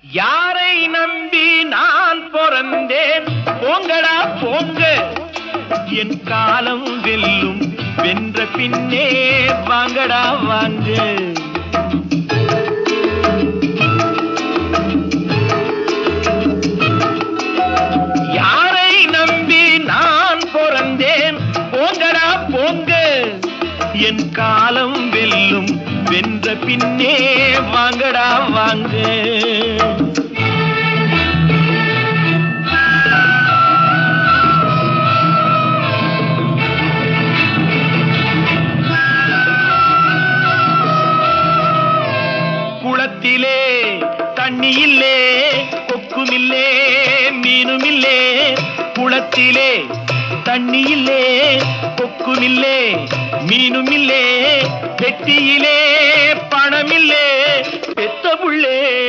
யாரை நம்பி நான் பிறந்தேன்? போங்கடா போங்க, என் காலம் வெல்லும். வென்ற பின்னே வாங்கடா வாங்க. யாரை நம்பி நான் பிறந்தேன்? போங்கடா போங்க, என் காலம் வெல்லும். வென்ற பின்னே வாங்கடா வாங்க. குளத்திலே தண்ணி இல்லே, கொக்குமில்லே, மீனுமில்லே. குளத்திலே தண்ணி இல்லே, கொக்குமில்லே, மீனுமில்லே. பெட்டியிலே பணமில்லே, பெத்த புள்ளே